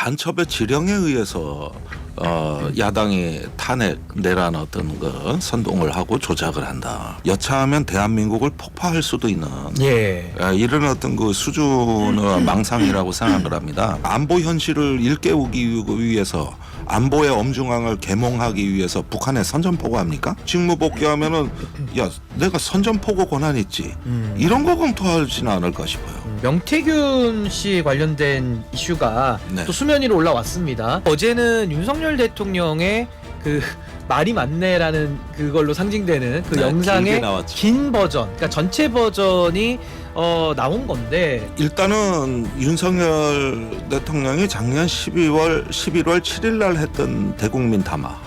간첩의 지령에 의해서 야당이 탄핵 내란 어떤 그 선동을 하고 조작을 한다. 여차하면 대한민국을 폭파할 수도 있는 이런 어떤 그 수준의 망상이라고 생각을 합니다. 안보 현실을 일깨우기 위해서 안보의 엄중함을 계몽하기 위해서 북한에 선전포고합니까? 직무복귀하면은 야 내가 선전포고 권한 있지 이런 거 검토하지는 않을까 싶어요. 명태균 씨 관련된 이슈가 네. 또 수면 위로 올라왔습니다. 어제는 윤석열 대통령의 그 말이 맞네라는 그걸로 상징되는 그 네, 영상의 길게 나왔죠. 긴 버전, 그러니까 전체 버전이 나온 건데 일단은 윤석열 대통령이 작년 11월 7일 날 했던 대국민 담화.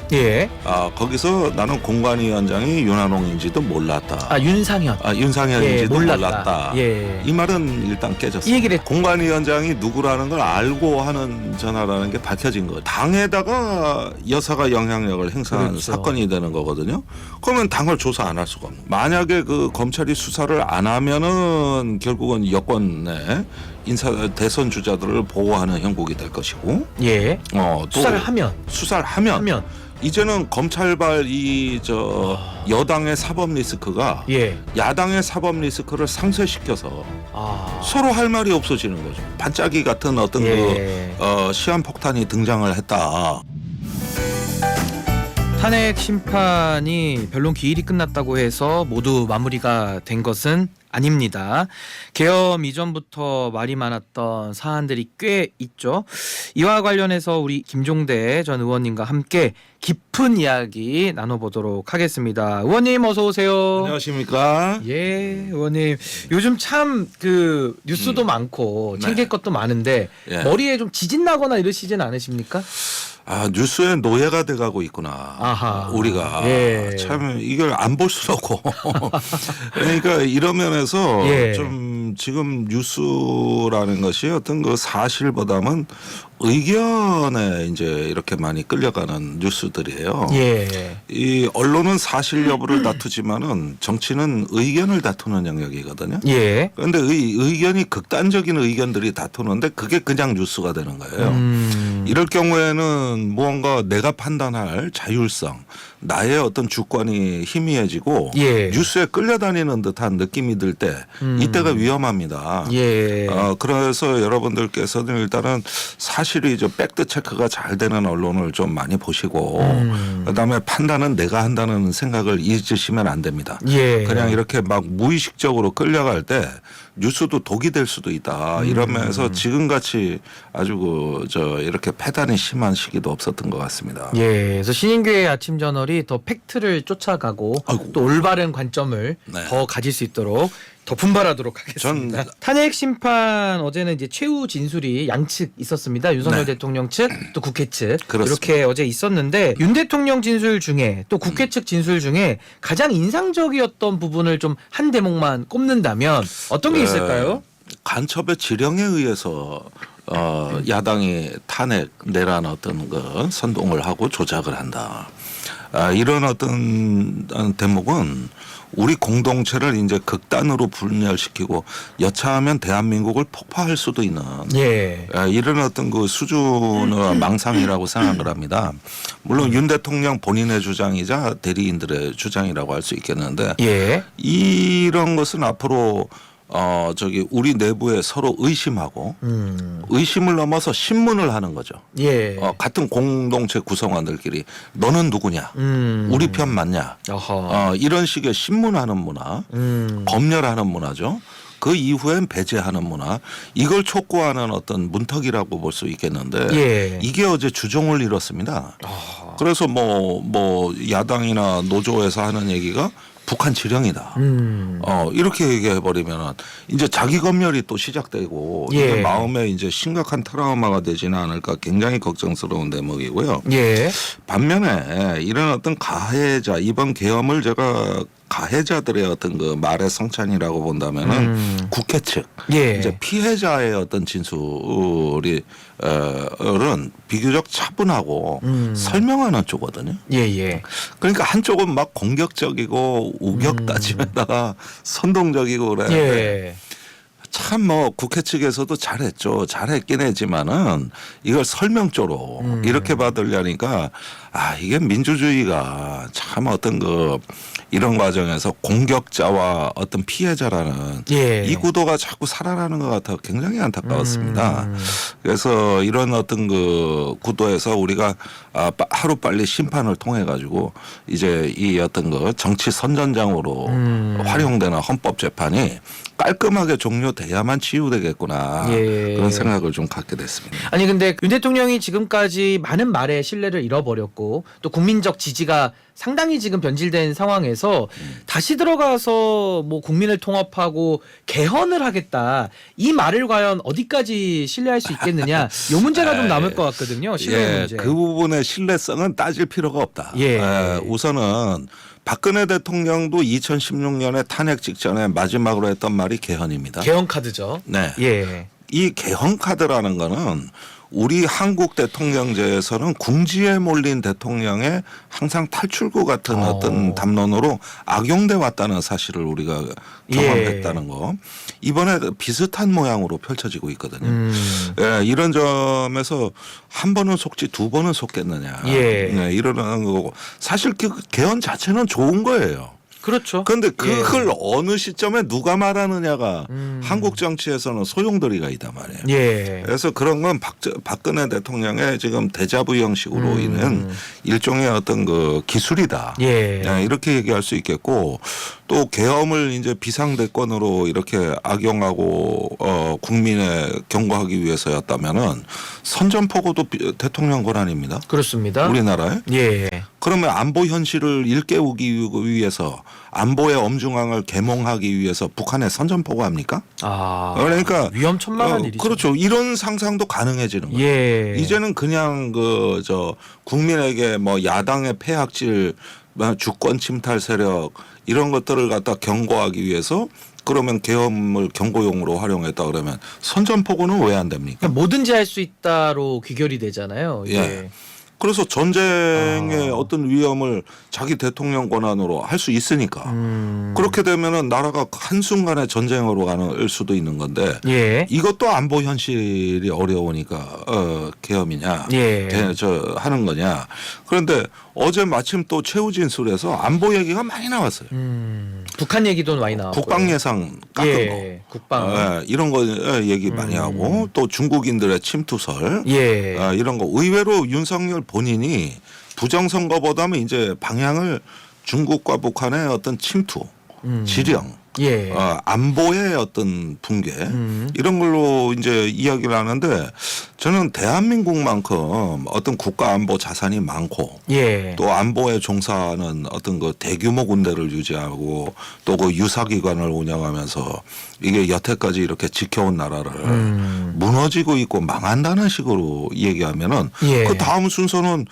거기서 나는 공관위원장이 윤한홍인지도 몰랐다. 윤상현. 윤상현인지도 몰랐다. 이 말은 일단 깨졌어요. 이 얘기를 공관위원장이 누구라는 걸 알고 하는 전화라는 게 밝혀진 거죠. 당에다가 여사가 영향력을 행사한 그렇죠. 사건이 되는 거거든요. 그러면 당을 조사 안 할 수가 없는 거예요. 만약에 그 검찰이 수사를 안 하면은 결국은 여권의 대선 주자들을 보호하는 형국이 될 것이고, 또 수사를 하면 이제는 검찰발 여당의 사법 리스크가 야당의 사법 리스크를 상쇄시켜서 서로 할 말이 없어지는 거죠. 반짝이 같은 어떤 시한폭탄이 등장을 했다. 탄핵 심판이 변론 기일이 끝났다고 해서 모두 마무리가 된 것은 아닙니다. 계엄 이전부터 말이 많았던 사안들이 꽤 있죠. 이와 관련해서 우리 김종대 전 의원님과 함께 깊은 이야기 나눠보도록 하겠습니다. 의원님 어서 오세요. 안녕하십니까? 의원님 요즘 참 그 뉴스도 많고 챙길 것도 많은데 머리에 좀 지진 나거나 이러시진 않으십니까? 뉴스의 노예가 돼가고 있구나. 우리가 참 이걸 안 볼 수는 없고 그러니까 이런 면에서 좀 지금 뉴스라는 것이 어떤 그 사실보다는 의견에 이제 이렇게 많이 끌려가는 뉴스들이에요. 이 언론은 사실 여부를 다투지만은 정치는 의견을 다투는 영역이거든요. 그런데 의견이 극단적인 의견들이 다투는데 그게 그냥 뉴스가 되는 거예요. 이럴 경우에는 무언가 내가 판단할 자율성, 나의 어떤 주권이 희미해지고 뉴스에 끌려다니는 듯한 느낌이 들 때 이때가 위험합니다. 그래서 여러분들께서는 일단은 사실이 팩트 체크가 잘 되는 언론을 좀 많이 보시고 그다음에 판단은 내가 한다는 생각을 잊으시면 안 됩니다. 그냥 이렇게 막 무의식적으로 끌려갈 때 뉴스도 독이 될 수도 있다. 이러면서 지금같이 아주 이렇게 패단이 심한 시기도 없었던 것 같습니다. 그래서 신인교회 아침 저널이 더 팩트를 쫓아가고 또 올바른 관점을 더 가질 수 있도록 더 분발하도록 하겠습니다. 탄핵 심판 어제는 이제 최후 진술이 양측 있었습니다. 윤석열 대통령 측 또 국회 측 이렇게 어제 있었는데 윤 대통령 진술 중에 또 국회 측 진술 중에 가장 인상적이었던 부분을 좀 한 대목만 꼽는다면 어떤 게 있을까요? 간첩의 지령에 의해서 야당이 탄핵 내란 어떤 그 선동을 하고 조작을 한다. 이런 어떤 대목은 우리 공동체를 이제 극단으로 분열시키고 여차하면 대한민국을 폭파할 수도 있는 이런 어떤 그 수준의 망상이라고 생각을 합니다. 물론 윤 대통령 본인의 주장이자 대리인들의 주장이라고 할 수 있겠는데 이런 것은 앞으로 우리 내부에 서로 의심하고 의심을 넘어서 신문을 하는 거죠. 같은 공동체 구성원들끼리 너는 누구냐, 우리 편 맞냐, 이런 식의 신문하는 문화, 검열하는 문화죠. 그 이후엔 배제하는 문화, 이걸 촉구하는 어떤 문턱이라고 볼 수 있겠는데 이게 어제 주종을 이뤘습니다. 그래서 뭐 야당이나 노조에서 하는 얘기가 북한 지령이다. 이렇게 얘기해 버리면 이제 자기 검열이 또 시작되고 이게 마음에 이제 심각한 트라우마가 되지는 않을까 굉장히 걱정스러운 대목이고요. 반면에 이런 어떤 가해자 이번 계엄을 제가 가해자들의 어떤 그 말의 성찬이라고 본다면은 국회 측 이제 피해자의 어떤 진술이 은 비교적 차분하고 설명하는 쪽거든요. 그러니까 한쪽은 막 공격적이고 우격다짐에다가 선동적이고 그래. 참 뭐 국회 측에서도 잘했죠. 잘했긴 했지만은 이걸 설명조로 이렇게 받으려니까 이게 민주주의가 참 어떤 이런 과정에서 공격자와 어떤 피해자라는 예. 이 구도가 자꾸 살아나는 것 같아 굉장히 안타까웠습니다. 그래서 이런 어떤 구도에서 우리가 하루 빨리 심판을 통해 가지고 이제 이 어떤 정치 선전장으로 활용되는 헌법재판이 깔끔하게 종료돼야만 치유되겠구나 예. 그런 생각을 좀 갖게 됐습니다. 아니 근데 윤 대통령이 지금까지 많은 말에 신뢰를 잃어버렸고 또 국민적 지지가 상당히 지금 변질된 상황에서 다시 들어가서 뭐 국민을 통합하고 개헌을 하겠다 이 말을 과연 어디까지 신뢰할 수 있겠느냐 이 문제가 좀 남을 것 같거든요. 신뢰 문제. 그 부분의 신뢰성은 따질 필요가 없다. 우선은 박근혜 대통령도 2016년에 탄핵 직전에 마지막으로 했던 말이 개헌입니다. 개헌 카드죠. 네. 예. 이 개헌 카드라는 거는 우리 한국 대통령제에서는 궁지에 몰린 대통령의 항상 탈출구 같은 어떤 담론으로 악용돼 왔다는 사실을 우리가 경험했다는 거. 이번에 비슷한 모양으로 펼쳐지고 있거든요. 이런 점에서 한 번은 속지 두 번은 속겠느냐. 이러는 거고 사실 그 개헌 자체는 좋은 거예요. 그렇죠. 그런데 그걸 어느 시점에 누가 말하느냐가 한국 정치에서는 소용돌이가 있단 말이에요. 그래서 그런 건 박근혜 대통령의 지금 데자부 형식으로 인한 일종의 어떤 기술이다. 이렇게 얘기할 수 있겠고 또 계엄을 이제 비상대권으로 이렇게 악용하고 국민에 경고하기 위해서였다면은 선전포고도 대통령 권한입니다. 그렇습니다. 우리나라에. 그러면 안보 현실을 일깨우기 위해서 안보의 엄중함을 계몽하기 위해서 북한에 선전포고합니까? 그러니까 위험천만한 일이죠. 그렇죠. 이런 상상도 가능해지는 거예요. 이제는 그냥 국민에게 뭐 야당의 폐악질, 주권 침탈 세력 이런 것들을 갖다 경고하기 위해서 그러면 계엄을 경고용으로 활용했다 그러면 선전포고는 왜 안 됩니까? 그러니까 뭐든지 할 수 있다로 귀결이 되잖아요. 그래서 전쟁의 어떤 위험을 자기 대통령 권한으로 할 수 있으니까 그렇게 되면은 나라가 한순간에 전쟁으로 가는 수도 있는 건데 이것도 안보 현실이 어려우니까 계엄이냐 하는 거냐. 그런데 어제 마침 또 최후 진술에서 안보 얘기가 많이 나왔어요. 북한 얘기도 많이 나왔고 국방 예상 깎은 거. 국방 이런 거 얘기 많이 하고 또 중국인들의 침투설 이런 거 의외로 윤석열 본인이 부정선거보다는 이제 방향을 중국과 북한의 어떤 침투, 지령, 안보의 어떤 붕괴 이런 걸로 이제 이야기를 하는데 저는 대한민국만큼 어떤 국가 안보 자산이 많고 또 안보에 종사하는 어떤 대규모 군대를 유지하고 또 유사기관을 운영하면서 이게 여태까지 이렇게 지켜온 나라를 무너지고 있고 망한다는 식으로 얘기하면은 그 다음 순서는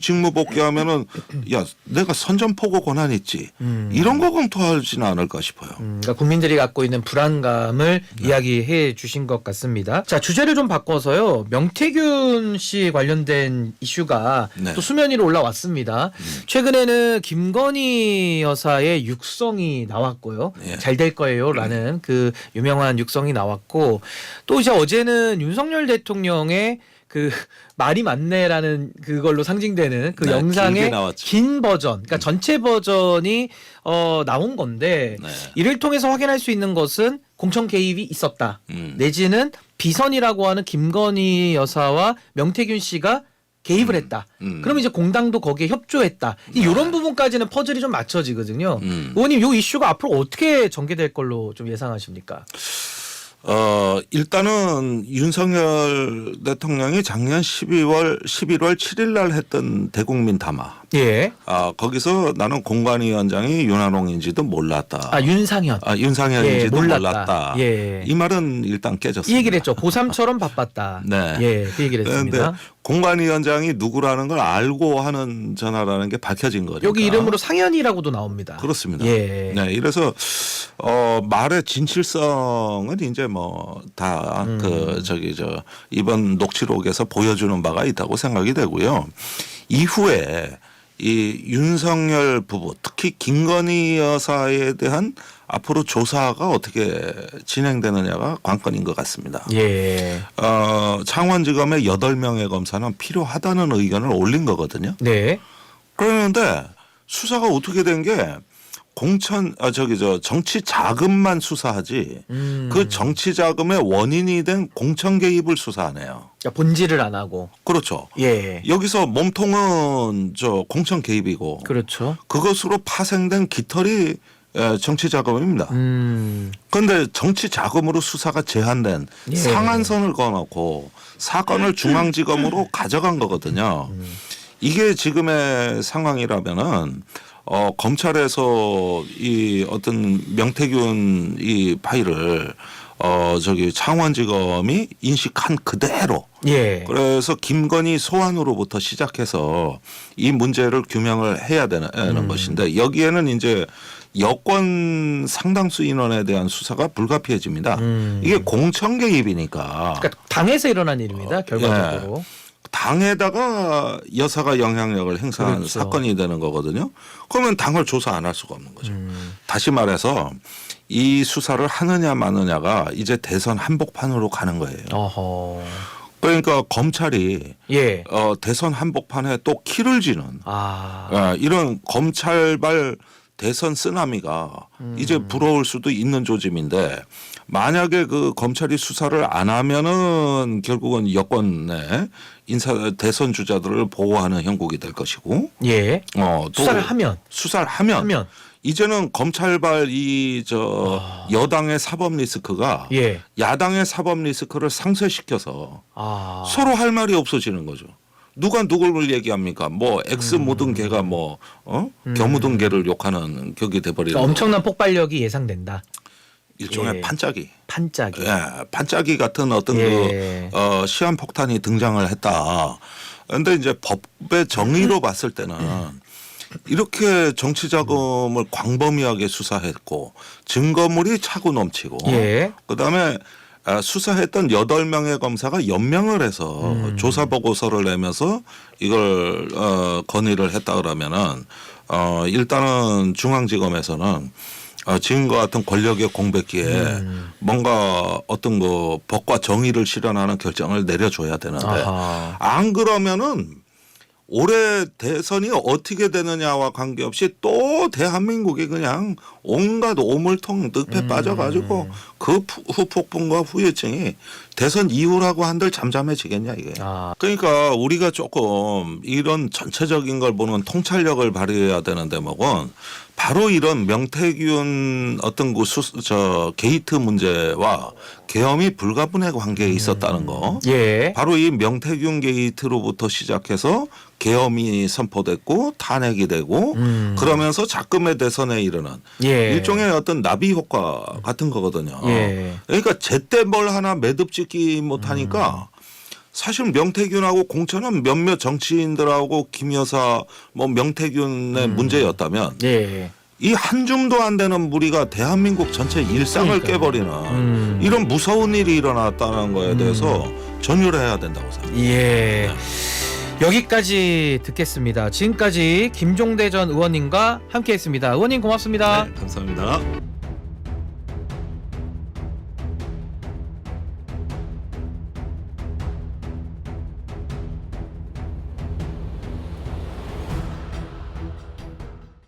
직무복귀하면은 야 내가 선전포고 권한 있지 이런 거 검토하지는 않을까 싶어요. 그러니까 국민들이 갖고 있는 불안감을 이야기해 주신 것 같습니다. 자 주제를 좀 바꿔서요. 명태균 씨 관련된 이슈가 또 수면 위로 올라왔습니다. 최근에는 김건희 여사의 육성이 나왔고요. 잘 될 거예요라는 그 유명한 육성이 나왔고 또 이제 어제는 윤석열 대통령의 그 말이 많네라는 그걸로 상징되는 그 영상의 긴 버전, 그러니까 전체 버전이 나온 건데 이를 통해서 확인할 수 있는 것은 공천 개입이 있었다. 내지는 비선이라고 하는 김건희 여사와 명태균 씨가 개입을 했다. 그러면 이제 공당도 거기에 협조했다. 이런 부분까지는 퍼즐이 좀 맞춰지거든요. 의원님, 이 이슈가 앞으로 어떻게 전개될 걸로 좀 예상하십니까? 일단은 윤석열 대통령이 작년 11월 7일 날 했던 대국민 담화. 거기서 나는 공관위원장이 윤한홍인지도 몰랐다. 윤상현. 윤상현인지도 몰랐다. 이 말은 일단 깨졌습니다. 이 얘기를 했죠. 고3처럼 바빴다. 그 얘기를 했습니다. 그런데 공관위원장이 누구라는 걸 알고 하는 전화라는 게 밝혀진 거니까. 여기 이름으로 상현이라고도 나옵니다. 그렇습니다. 이래서 말의 진실성은 이제 뭐 다 이번 녹취록에서 보여주는 바가 있다고 생각이 되고요. 이후에 이 윤석열 부부 특히 김건희 여사에 대한 앞으로 조사가 어떻게 진행되느냐가 관건인 것 같습니다. 예. 창원지검의 8명의 검사는 필요하다는 의견을 올린 거거든요. 네. 그런데 수사가 어떻게 된 게 정치 자금만 수사하지 그 정치 자금의 원인이 된 공천 개입을 수사하네요. 본질을 안 하고. 그렇죠. 예. 여기서 몸통은 공천 개입이고 그렇죠. 그것으로 파생된 깃털이 정치 자금입니다. 그런데 정치 자금으로 수사가 제한된 예. 상한선을 그어놓고 사건을 중앙지검으로 가져간 거거든요. 이게 지금의 상황이라면은 검찰에서 이 어떤 명태균 이 파일을 창원지검이 인식한 그대로. 예. 그래서 김건희 소환으로부터 시작해서 이 문제를 규명을 해야 되는 것인데 여기에는 이제 여권 상당수 인원에 대한 수사가 불가피해집니다. 이게 공천 개입이니까. 그러니까 당에서 일어난 일입니다. 결과적으로. 예. 당에다가 여사가 영향력을 행사한 그렇죠. 사건이 되는 거거든요. 그러면 당을 조사 안 할 수가 없는 거죠. 다시 말해서 이 수사를 하느냐 마느냐가 이제 대선 한복판으로 가는 거예요. 어허. 그러니까 검찰이 예. 대선 한복판에 또 키를 쥐는 이런 검찰발 대선 쓰나미가 이제 불어올 수도 있는 조짐인데 만약에 그 검찰이 수사를 안 하면은 결국은 여권의 대선 주자들을 보호하는 형국이 될 것이고, 예. 또 수사를 하면 이제는 검찰발 여당의 사법 리스크가 예. 야당의 사법 리스크를 상쇄시켜서 서로 할 말이 없어지는 거죠. 누가 누굴 얘기합니까? 뭐 X 묻은 개가 겨 묻은 개를 욕하는 격이 돼버리는. 그러니까 엄청난 폭발력이 예상된다. 일종의 예. 판짜기. 판짜기 같은 어떤 시한폭탄이 등장을 했다. 그런데 이제 법의 정의로 봤을 때는 이렇게 정치 자금을 광범위하게 수사했고 증거물이 차고 넘치고 예. 그다음에 수사했던 8명의 검사가 연명을 해서 조사 보고서를 내면서 이걸 건의를 했다 그러면은 일단은 중앙지검에서는 지금과 같은 권력의 공백기에 뭔가 어떤 법과 정의를 실현하는 결정을 내려줘야 되는데 안 그러면은 올해 대선이 어떻게 되느냐와 관계없이 또 대한민국이 그냥 온갖 오물통 늪에 빠져가지고 그 후폭풍과 후유증이 대선 이후라고 한들 잠잠해지겠냐 이게. 그러니까 우리가 조금 이런 전체적인 걸 보는 통찰력을 발휘해야 되는 대목은 바로 이런 명태균 어떤 게이트 문제와 계엄이 불가분의 관계에 있었다는 거. 예. 바로 이 명태균 게이트로부터 시작해서 계엄이 선포됐고 탄핵이 되고 그러면서 작금의 대선에 이르는 일종의 어떤 나비 효과 같은 거거든요. 그러니까 제때 뭘 하나 매듭 짓기 못하니까 사실 명태균하고 공천은 몇몇 정치인들하고 김 여사 명태균의 문제였다면 이 한 줌도 안 되는 무리가 대한민국 전체 일상을 깨버리는 이런 무서운 일이 일어났다는 거에 대해서 전율을 해야 된다고 생각합니다. 예. 여기까지 듣겠습니다. 지금까지 김종대 전 의원님과 함께했습니다. 의원님 고맙습니다. 네, 감사합니다.